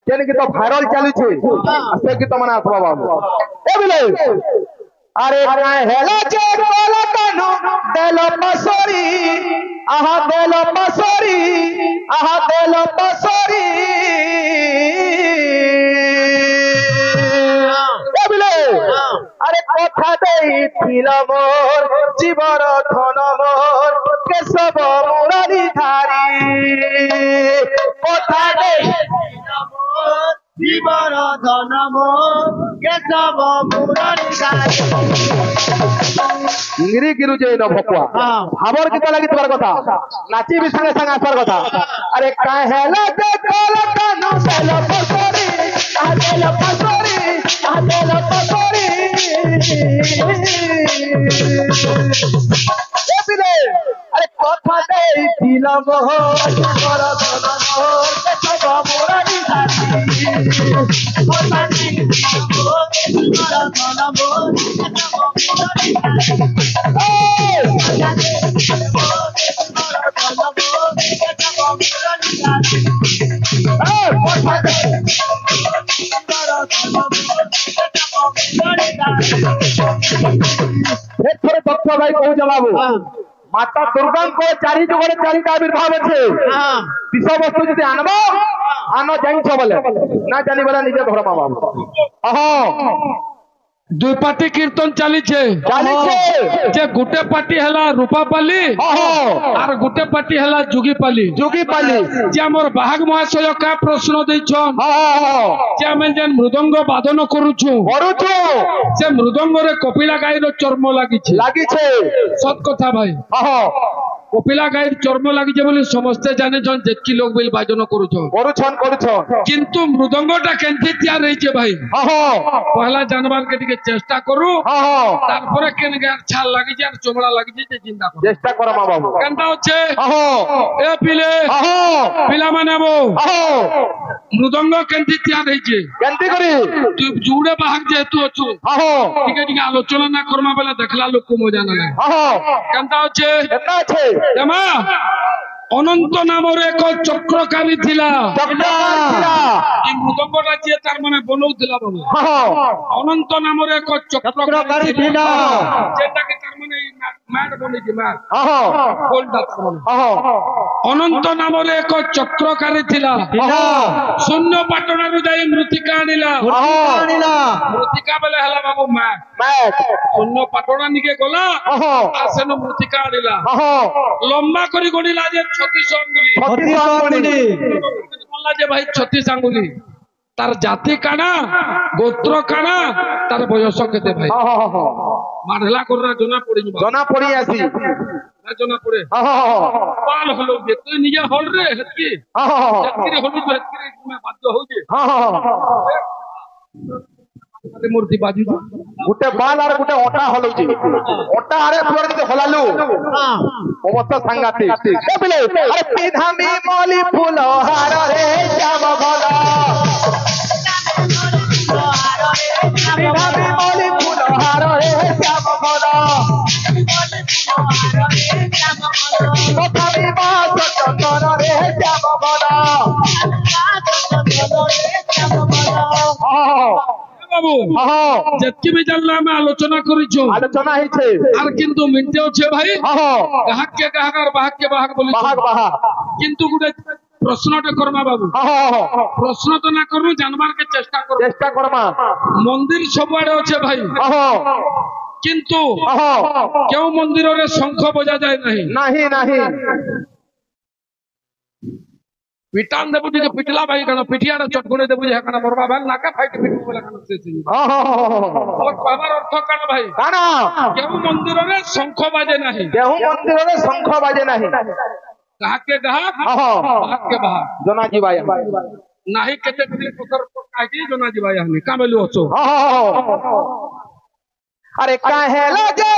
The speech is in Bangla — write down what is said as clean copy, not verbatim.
কেন গীত ভাইরাল চালুছে সে গীত মানে আসবা বাবু এ বলে আরে হেলা যে কলা কানু দেল পাসরি আহা দেল পাসরি আহা দেল পাসরি এ বলে আরে কথা দেইছিল মোর জীবন ধন মোর কেশব মুরারি ধারি কথা দেইছিল মোর জীবন ধন মোর কেশব মুরারি ধারি ইংরি গিরুছে ন ভকুয়া ভাবর গীত লাগি তোমার কথা নাচি বি সঙ্গে সঙ্গে আসার কথা আরে কাহেলা যে কলা কানু দেল পাসরি আহা দেল পাসরি আহা দেল পাসরি আরে কথা দেইছিল মোর জীবন ধন মোর কেশব মুরারি ধারি কথা দেইছিল মোর জীবন ধন মোর কেশব মুরারি ভাই কহু বাবু মাতা দুর্গাঙ্ক চারি যুগরে চারিটা আবির্ভাব আছে বিষয়বস্তু যদি আনব আন জানিছ বলে না জানি বলে নিজে ধর্মা বাবু দুই পার্টি কীর্তন চালিছে যে গোটে পার্টি হেলা রূপাপালি আর গোটে পার্টি হেলা যোগীপালি যে আমার বাহাগ মহাশয় কা প্রশ্ন ଦେଇଛন যে আমি যেন মৃদঙ্গ বাদন করুছু সে মৃদঙ্গরে কপিলা গাইর চর্ম লাগিছে সত কথা ভাই কপিলা গাইর চর্ম লাগিছে বলে সমস্তে জানেছন যেতকি লোক বিল বাজন করুছন কিন্তু মৃদঙ্গটা কেনতে তৈয়ার হইছে ভাই পহলা জানবার কে টিকে চেষ্টা করু তারপরে কেন গার ছাল লাগিছে আর চমড়া লাগিছে যে চিন্তা করু চেষ্টা কর মা বাবু কেনটা হচ্ছে এ পিলা মানে মৃদঙ্গ কেনতে তৈয়ার হইছে কেনতে করি তুই জুড়ে বাহাগ যেহেতু অছু টিকে টিকে আলোচনা না করমা বেলা দেখলা লোক মজা না লাগে কেনটা হচ্ছে দেমা অনন্ত নামের এক চক্রকারী ଥିଲା এই মৃদঙ্গটা যে তার মানে বনৌଥିଲା বাবু অনন্ত নামের এক চক্রকারী ଥିଲା যেটাকে তার মানে ম্যাট বনেছে ম্যাট গোলটা অনন্ত নামের এক চক্রকারী ଥିଲା শূন্য পাটনারু যাই মৃত্তিকা আনিলা মৃত্তিকা বেলে হেলা বাবু ম্যাট শূন্য পাটনা নিকে গলা আর সেন মৃত্তিকা আনিলা লম্বা করি গড়িলা যে 36 আঙ্গুলি বললা যে ভাই 36 আঙ্গুলি তার জাতি কানা গোত্র কানা তার বয়স কেতে ভাই মারলা কররা জনা পড়ি আসি জনা পড়ে পাল হলো যে তুই নিজে হল রে হেতকি হেতকি হলু তো হেতকি তুমি বাধ্য হউছে মূর্তি বাজু গোটে বাল আর গোটে অটা হলুছি অটা আরে তোর যদি হলালু অবস্থা সাংঘাতিক বলে আরে পিধামি মলি ফুল হার রে শ্যাম ভলা পিধামি মলি ফুল হার রে শ্যাম ভলা কথামি বাস চন্দন রে শ্যাম ভলা বাবু যেতকি বি জানলা আমি আলোচনা করিছো আলোচনা হইছে আর কিন্তু মিনতে আছে ভাই গাহককে গাহক আর বাহককে বাহক বলিছো কিন্তু গুটে প্রশ্নটা করমা বাবু প্রশ্ন তো না করু জানবার কে চেষ্টা করমা মন্দির সবুড়ে আছে ভাই কিন্তু কেউ মন্দিরে শঙ্খ বজা যায় নাহি পিটান দেবু যে পিটলা ভাই কেন পিঠিয়াটা চটকুনে দেবু যে কেন মরবা ভাই নাকা ফাইট পিটু বলে কেন শেষ ওর কবার অর্থ কেন ভাই কানা কেউ মন্দিরে শঙ্খ বাজে নাহি কাহাকে গাহক বাহককে বাহক জনাজি ভাই নাহি কেতে দিলে পকর কাহি জনাজি ভাই আমি কামেলু অছো আরে কাহেলা যে